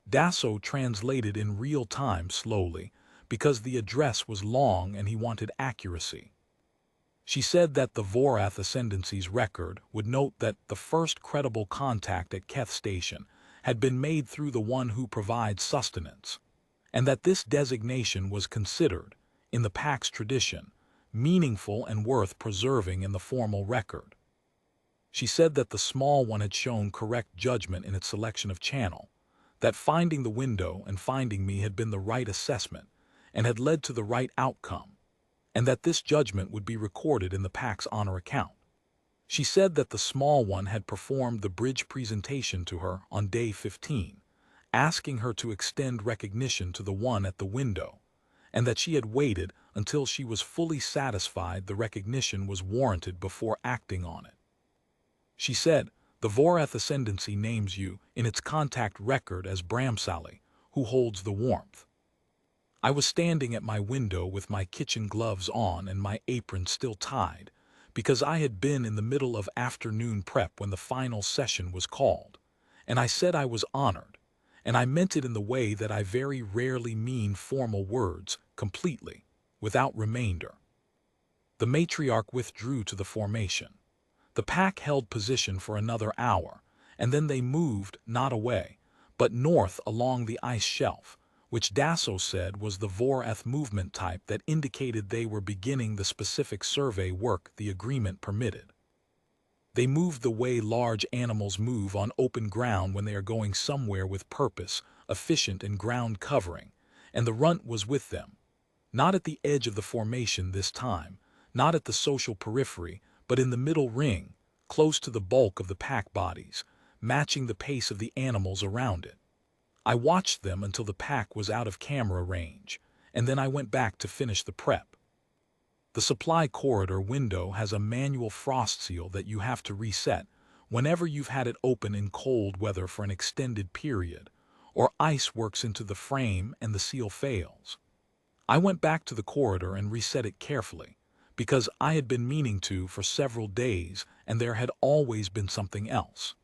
Dasso translated in real time slowly, because the address was long and he wanted accuracy. She said that the Vorath Ascendancy's record would note that the first credible contact at Keth Station had been made through the one who provides sustenance, and that this designation was considered, in the Pax tradition, meaningful and worth preserving in the formal record. She said that the small one had shown correct judgment in its selection of channel, that finding the window and finding me had been the right assessment and had led to the right outcome, and that this judgment would be recorded in the Pax honor account. She said that the small one had performed the bridge presentation to her on day 15, asking her to extend recognition to the one at the window, and that she had waited until she was fully satisfied the recognition was warranted before acting on it. She said, the Vorath Ascendancy names you in its contact record as Bramsali, who holds the warmth. I was standing at my window with my kitchen gloves on and my apron still tied, because I had been in the middle of afternoon prep when the final session was called, and I said I was honored, and I meant it in the way that I very rarely mean formal words, completely, without remainder. The matriarch withdrew to the formation. The pack held position for another hour, and then they moved, not away, but north along the ice shelf, which Dasso said was the Vorath movement type that indicated they were beginning the specific survey work the agreement permitted. They moved the way large animals move on open ground when they are going somewhere with purpose, efficient in ground covering, and the runt was with them. Not at the edge of the formation this time, not at the social periphery, but in the middle ring, close to the bulk of the pack bodies, matching the pace of the animals around it. I watched them until the pack was out of camera range, and then I went back to finish the prep. The supply corridor window has a manual frost seal that you have to reset whenever you've had it open in cold weather for an extended period, or ice works into the frame and the seal fails. I went back to the corridor and reset it carefully, because I had been meaning to for several days and there had always been something else.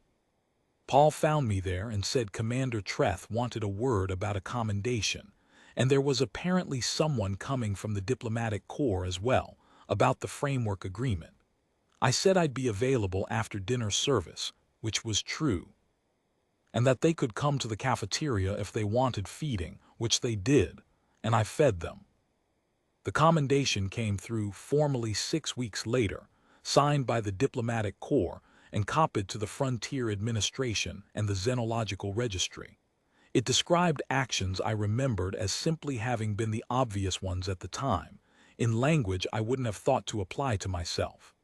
Paul found me there and said Commander Treth wanted a word about a commendation, and there was apparently someone coming from the diplomatic corps as well, about the framework agreement. I said I'd be available after dinner service, which was true, and that they could come to the cafeteria if they wanted feeding, which they did, and I fed them. The commendation came through formally 6 weeks later, signed by the diplomatic corps and copied to the Frontier Administration and the Xenological Registry. It described actions I remembered as simply having been the obvious ones at the time, in language I wouldn't have thought to apply to myself.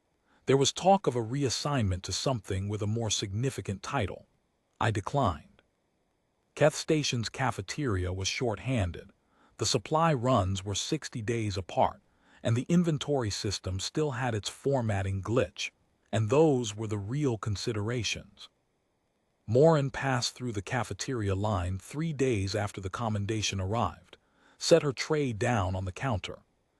There was talk of a reassignment to something with a more significant title. I declined. Keth Station's cafeteria was short-handed. The supply runs were 60 days apart, and the inventory system still had its formatting glitch, and those were the real considerations. Morin passed through the cafeteria line 3 days after the commendation arrived, set her tray down on the counter,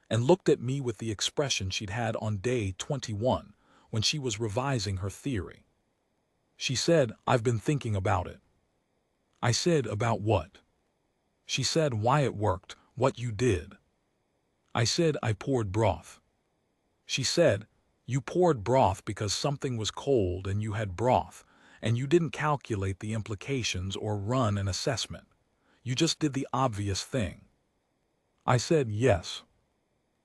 and looked at me with the expression she'd had on day 21 when she was revising her theory. She said, "I've been thinking about it." I said, "About what?" She said, "Why it worked, what you did." I said, "I poured broth." She said, "You poured broth because something was cold and you had broth, and you didn't calculate the implications or run an assessment. You just did the obvious thing." I said, "Yes."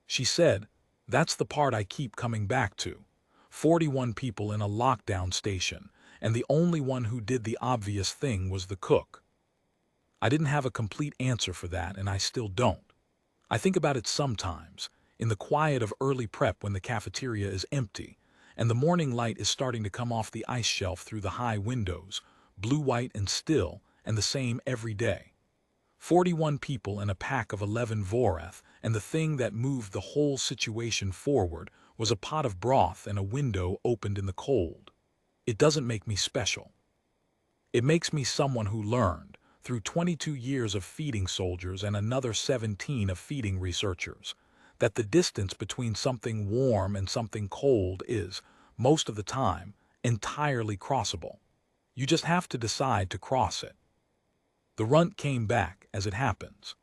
She said, "That's the part I keep coming back to. 41 people in a lockdown station, and the only one who did the obvious thing was the cook. I didn't have a complete answer for that, and I still don't. I think about it sometimes, in the quiet of early prep when the cafeteria is empty, and the morning light is starting to come off the ice shelf through the high windows, blue, white, and still, and the same every day. 41 people in a pack of 11 Voreth, and the thing that moved the whole situation forward was a pot of broth and a window opened in the cold. It doesn't make me special. It makes me someone who learned, through 22 years of feeding soldiers and another 17 of feeding researchers, that the distance between something warm and something cold is, most of the time, entirely crossable. You just have to decide to cross it. The runt came back, as it happens.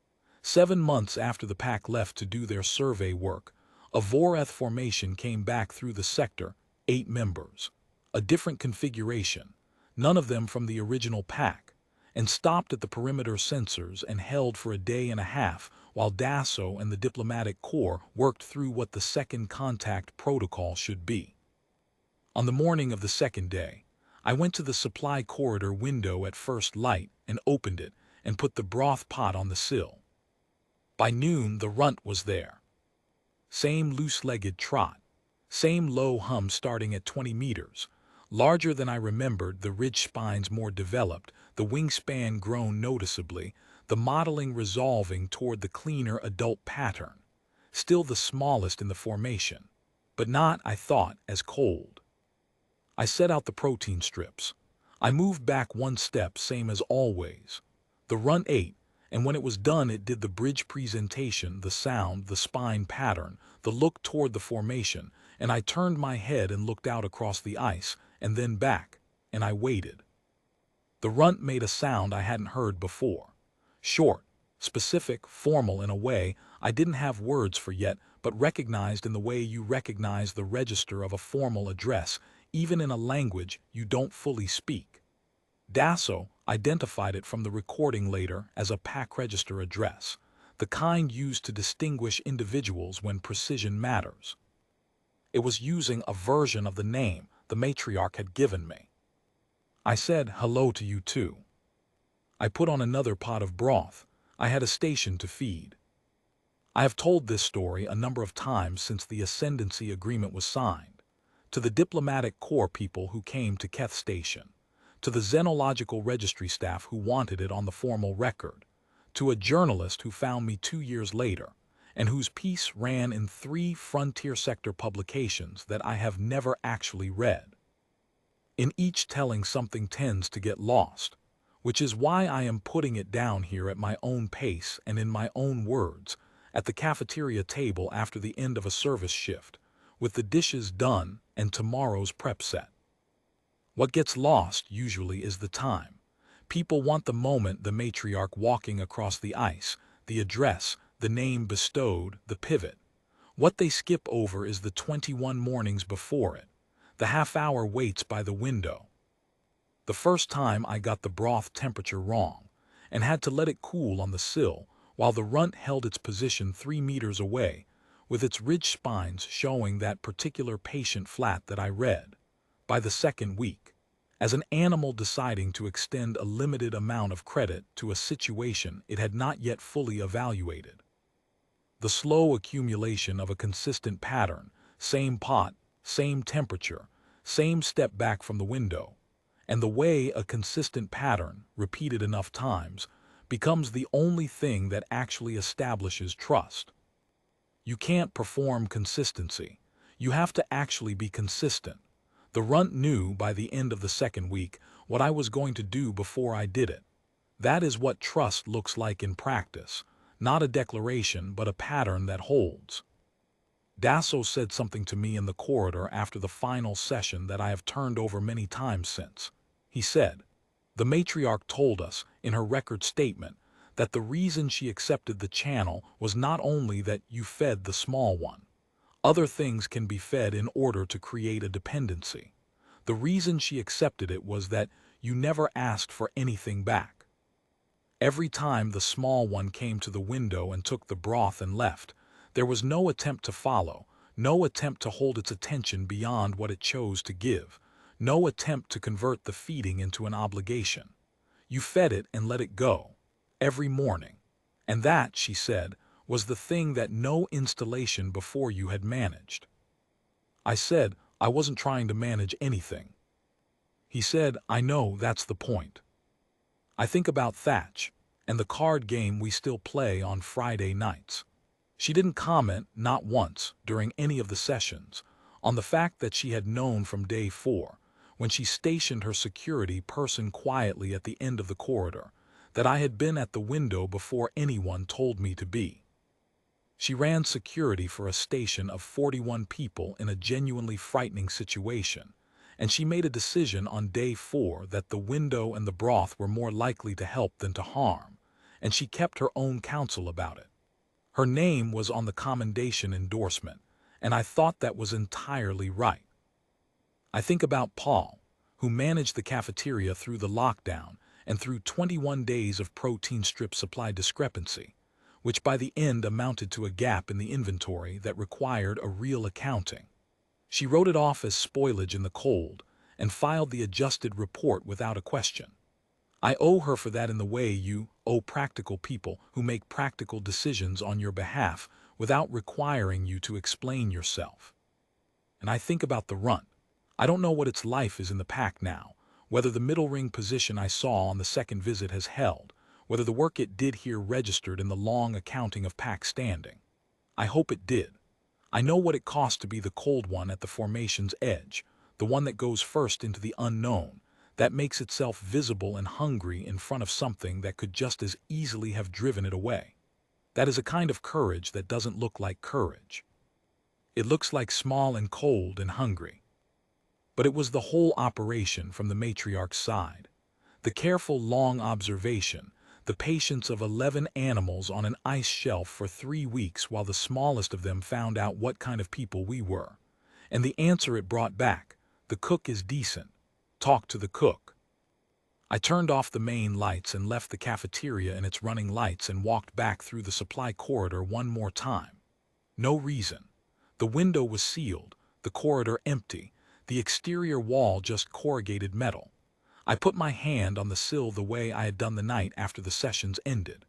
7 months after the pack left to do their survey work, a Voreth formation came back through the sector, 8 members. A different configuration, none of them from the original pack, and stopped at the perimeter sensors and held for a day and a half while Dasso and the diplomatic corps worked through what the second contact protocol should be. On the morning of the second day, I went to the supply corridor window at first light and opened it and put the broth pot on the sill. By noon, the runt was there. Same loose-legged trot, same low hum starting at 20 meters, larger than I remembered, the ridge spines more developed, the wingspan grown noticeably, the modeling resolving toward the cleaner adult pattern. Still the smallest in the formation, but not, I thought, as cold. I set out the protein strips. I moved back one step, same as always. The runt ate, and when it was done it did the bridge presentation, the sound, the spine pattern, the look toward the formation, and I turned my head and looked out across the ice, and then back, and I waited. The runt made a sound I hadn't heard before. Short, specific, formal in a way I didn't have words for yet, but recognized in the way you recognize the register of a formal address, even in a language you don't fully speak. Dasso identified it from the recording later as a pack register address, the kind used to distinguish individuals when precision matters. It was using a version of the name the Matriarch had given me. I said hello to you too. I put on another pot of broth. I had a station to feed. I have told this story a number of times since the ascendancy agreement was signed. To the diplomatic corps people who came to Keth Station, to the xenological registry staff who wanted it on the formal record, to a journalist who found me 2 years later, and whose piece ran in 3 frontier sector publications that I have never actually read. In each telling, something tends to get lost, which is why I am putting it down here at my own pace and in my own words, at the cafeteria table after the end of a service shift, with the dishes done and tomorrow's prep set. What gets lost usually is the time. People want the moment, the matriarch walking across the ice, the address, the name bestowed, the pivot. What they skip over is the 21 mornings before it, the half-hour waits by the window. The first time I got the broth temperature wrong and had to let it cool on the sill while the runt held its position 3 meters away, with its ridge spines showing that particular patient flat that I read. By the second week, as an animal deciding to extend a limited amount of credit to a situation it had not yet fully evaluated. The slow accumulation of a consistent pattern, same pot, same temperature, same step back from the window, and the way a consistent pattern, repeated enough times, becomes the only thing that actually establishes trust. You can't perform consistency. You have to actually be consistent. The runt knew by the end of the second week what I was going to do before I did it. That is what trust looks like in practice, not a declaration but a pattern that holds. Dasso said something to me in the corridor after the final session that I have turned over many times since. He said, "The matriarch told us, in her record statement, that the reason she accepted the channel was not only that you fed the small one. Other things can be fed in order to create a dependency. The reason she accepted it was that you never asked for anything back. Every time the small one came to the window and took the broth and left, there was no attempt to follow, no attempt to hold its attention beyond what it chose to give, No attempt to convert the feeding into an obligation. You fed it and let it go. Every morning. And that, she said, was the thing that no installation before you had managed. I said, I wasn't trying to manage anything. He said, I know, that's the point. I think about Thatch, and the card game we still play on Friday nights. She didn't comment, not once, during any of the sessions, on the fact that she had known from day 4, when she stationed her security person quietly at the end of the corridor, that I had been at the window before anyone told me to be. She ran security for a station of 41 people in a genuinely frightening situation, and she made a decision on day 4 that the window and the broth were more likely to help than to harm, and she kept her own counsel about it. Her name was on the commendation endorsement, and I thought that was entirely right. I think about Paul, who managed the cafeteria through the lockdown and through 21 days of protein strip supply discrepancy, which by the end amounted to a gap in the inventory that required a real accounting. She wrote it off as spoilage in the cold and filed the adjusted report without a question. I owe her for that in the way you owe practical people who make practical decisions on your behalf without requiring you to explain yourself. And I think about the runt. I don't know what its life is in the pack now, whether the middle ring position I saw on the second visit has held, whether the work it did here registered in the long accounting of pack standing. I hope it did. I know what it cost to be the cold one at the formation's edge, the one that goes first into the unknown, that makes itself visible and hungry in front of something that could just as easily have driven it away. That is a kind of courage that doesn't look like courage. It looks like small and cold and hungry. But it was the whole operation from the matriarch's side. The careful, long observation, the patience of 11 animals on an ice shelf for 3 weeks while the smallest of them found out what kind of people we were. And the answer it brought back, the cook is decent. Talk to the cook. I turned off the main lights and left the cafeteria in its running lights and walked back through the supply corridor one more time. No reason. The window was sealed, the corridor empty, the exterior wall just corrugated metal. I put my hand on the sill the way I had done the night after the sessions ended.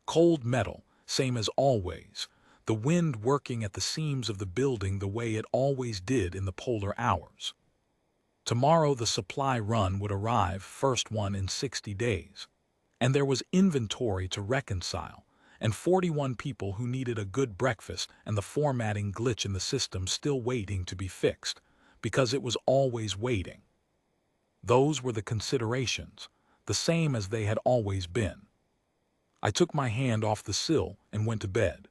Cold metal, same as always, the wind working at the seams of the building the way it always did in the polar hours. Tomorrow the supply run would arrive, first one in 60 days. And there was inventory to reconcile, and 41 people who needed a good breakfast and the formatting glitch in the system still waiting to be fixed, because it was always waiting. Those were the considerations, the same as they had always been. I took my hand off the sill and went to bed.